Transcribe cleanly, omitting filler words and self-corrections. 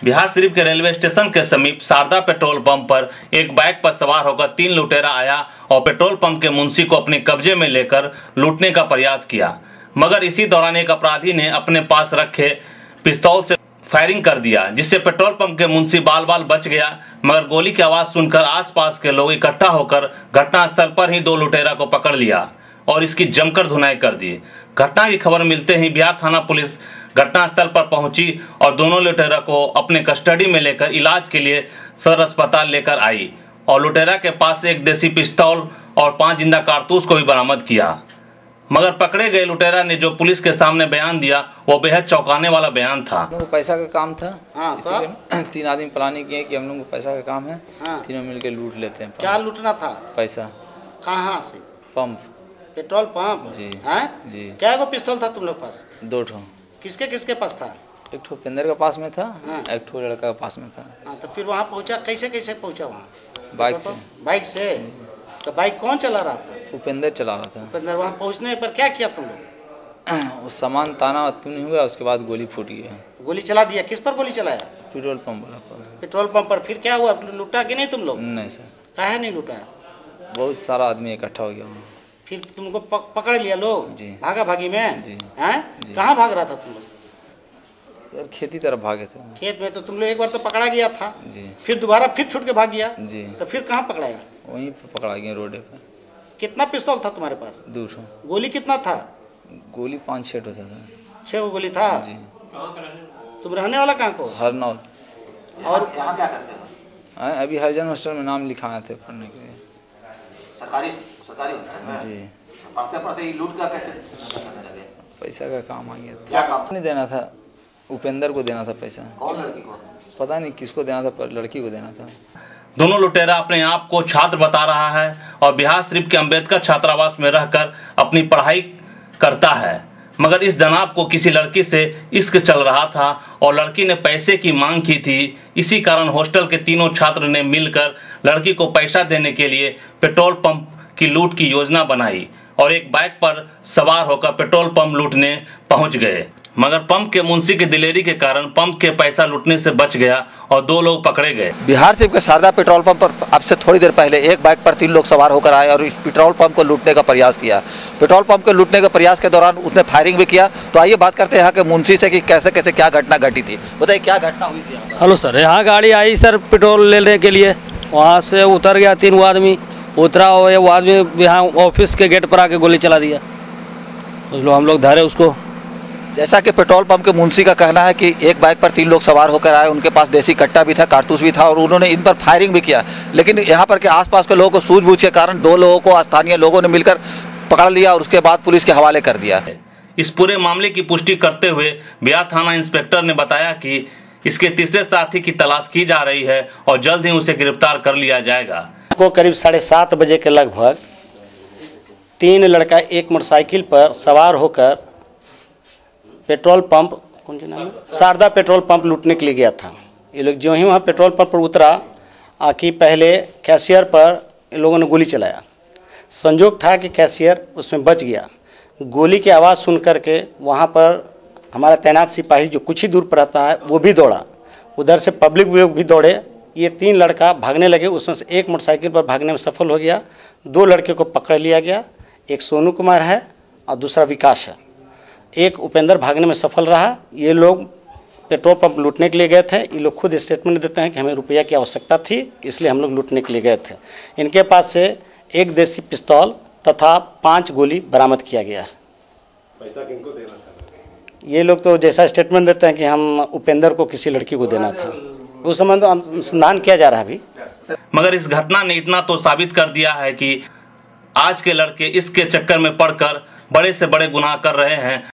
बिहार शरीफ के railway station के समीप शारदा पेट्रोल पंप पर एक बाइक पर सवार होकर 3 लुटेरा आया और पेट्रोल पंप के मुंशी को अपने कब्जे में लेकर लूटने का प्रयास किया, मगर इसी दौरान एक अपराधी ने अपने पास रखे पिस्तौल से फायरिंग कर दिया, जिससे पेट्रोल पंप के मुंशी बाल बाल बच गया। मगर गोली की आवाज सुनकर आसपास के लोग इकट्ठा होकर घटनास्थल पर ही 2 लुटेरा को पकड़ लिया और इसकी जमकर धुनाई कर दी। घटना की खबर मिलते ही बिहार थाना पुलिस घटनास्थल पर पहुंची और दोनों लुटेरा को अपने कस्टडी में लेकर इलाज के लिए सदर अस्पताल लेकर आई और लुटेरा के पास एक देसी पिस्तौल और 5 जिंदा कारतूस को भी बरामद किया। मगर पकड़े गए लुटेरा ने जो पुलिस के सामने बयान दिया वो बेहद चौंकाने वाला बयान था। हम लोग को पैसा का काम था, इसलिए 3 आदमी प्लानिंग किए कि हम लोग को पैसा का काम है, तीनों मिलकर लूट लेते हैं। क्या लूटना था? पैसा। कहाँ से? Pump, petrol pump. जी जी। क्या गो पिस्तौल था तुम लोग पास? 2 ठो। किसके किसके पास था? एक ठो उपेंद्र के पास में था, एक ठो लड़का के पास में था। तो फिर वहाँ पहुँचा कैसे पहुँचा वहाँ? बाइक से। बाइक से? तो बाइक कौन चला रहा था? उपेंद्र चला रहा था। उपेंद्र वहाँ पहुँचने पर क्या किया तुम लोग? उस सामान ताना नहीं हुआ, उसके बाद गोली फूट गई। गोली चला दिया? किस पर गोली चलाया? पेट्रोल पंप वाला पर। पेट्रोल पंप पर। फिर क्या हुआ, लूटा कि नहीं तुम लोग? नहीं सर। काहे नहीं लूटा? बहुत सारा आदमी इकट्ठा हो गया। फिर तुमको पकड़ लिया लोग? जी। भागा भागी में? जी। हैं? कहाँ भाग रहा था तुम लोग? यार खेती तरफ भागे थे। खेत में? तो तुम लोग एक बार तो पकड़ा गया था। जी। फिर दोबारा फिर छूट के भाग गया? जी। तो फिर कहाँ पकड़ाया? वहीं पे पकड़ा गया, रोड पे। कितना पिस्तौल था तुम्हारे पास? 2 ठो। गोली कितना था? गोली 5-6 ठो था। 6 गो गोली था? जी। तुम रहने वाला कहाँ को? हरनौल। और यहाँ क्या करते हो? अभी हरिजन हॉस्टल में नाम लिखाए थे पढ़ने के लिए। सरकारी जी। पढ़ते लूट का कैसे? पैसा का काम आ गया था। क्या काम? नहीं देना था, उपेंद्र को देना था पैसा। कौन लड़की को? पता नहीं किसको देना था, पर लड़की को देना था। दोनों लुटेरा अपने आप को छात्र बता रहा है और बिहार शरीफ के अंबेडकर छात्रावास में रहकर अपनी पढ़ाई करता है, मगर इस जनाब को किसी लड़की से इश्क चल रहा था और लड़की ने पैसे की मांग की थी। इसी कारण हॉस्टल के तीनों छात्र ने मिलकर लड़की को पैसा देने के लिए पेट्रोल पंप की लूट की योजना बनाई और एक बाइक पर सवार होकर पेट्रोल पंप लूटने पहुंच गए, मगर पंप के मुंशी की दिलेरी के कारण पंप के पैसा लूटने से बच गया और 2 लोग पकड़े गए। बिहार शरीफ के शारदा पेट्रोल पंप पर अब से थोड़ी देर पहले एक बाइक पर 3 लोग सवार होकर आए और इस पेट्रोल पंप को लूटने का प्रयास किया। पेट्रोल पंप को लूटने के प्रयास के दौरान उसने फायरिंग भी किया। तो आइए बात करते हैं यहाँ के मुंशी से कि कैसे कैसे क्या घटना घटी थी। बताइए क्या घटना हुई थी? हेलो सर, यहाँ गाड़ी आई सर पेट्रोल लेने के लिए, वहाँ से उतर गया 3 आदमी, उतरा वो आदमी यहाँ ऑफिस के गेट पर आके गोली चला दिया। हम लोग धरे उसको। जैसा कि पेट्रोल पंप के मुंशी का कहना है कि एक बाइक पर 3 लोग सवार होकर आए, उनके पास देसी कट्टा भी था, कारतूस भी था और उन्होंने इन पर फायरिंग भी किया, लेकिन यहाँ पर के आसपास के लोगों को सूझबूझ के कारण 2 लोगों को स्थानीय लोगों ने मिलकर पकड़ लिया और उसके बाद पुलिस के हवाले कर दिया। इस पूरे मामले की पुष्टि करते हुए बिहार थाना इंस्पेक्टर ने बताया कि इसके तीसरे साथी की तलाश की जा रही है और जल्द ही उसे गिरफ्तार कर लिया जाएगा। को करीब 7:30 बजे के लगभग 3 लड़का एक मोटरसाइकिल पर सवार होकर पेट्रोल पंप, कौन सा नाम है, शारदा पेट्रोल पंप लूटने के लिए गया था। ये लोग जो ही वहाँ पेट्रोल पंप पर उतरा, आके पहले कैशियर पर इन लोगों ने गोली चलाया। संजोग था कि कैशियर उसमें बच गया। गोली की आवाज़ सुन करके वहाँ पर हमारा तैनात सिपाही जो कुछ ही दूर पर रहता है वो भी दौड़ा, उधर से पब्लिक लोग भी दौड़े। ये 3 लड़का भागने लगे, उसमें से एक मोटरसाइकिल पर भागने में सफल हो गया। 2 लड़के को पकड़ लिया गया, एक सोनू कुमार है और दूसरा विकास है। एक उपेंद्र भागने में सफल रहा। ये लोग पेट्रोल पंप लूटने के लिए गए थे। ये लोग खुद स्टेटमेंट देते हैं कि हमें रुपया की आवश्यकता थी, इसलिए हम लोग लूटने के लिए गए थे। इनके पास से एक देसी पिस्तौल तथा 5 गोली बरामद किया गया। पैसा किनको देना था? ये लोग तो जैसा स्टेटमेंट देते हैं कि हम उपेंद्र को किसी लड़की को देना था, उस संबंध में अनुसंधान किया जा रहा है अभी। मगर इस घटना ने इतना तो साबित कर दिया है कि आज के लड़के इसके चक्कर में पड़कर बड़े से बड़े गुनाह कर रहे हैं।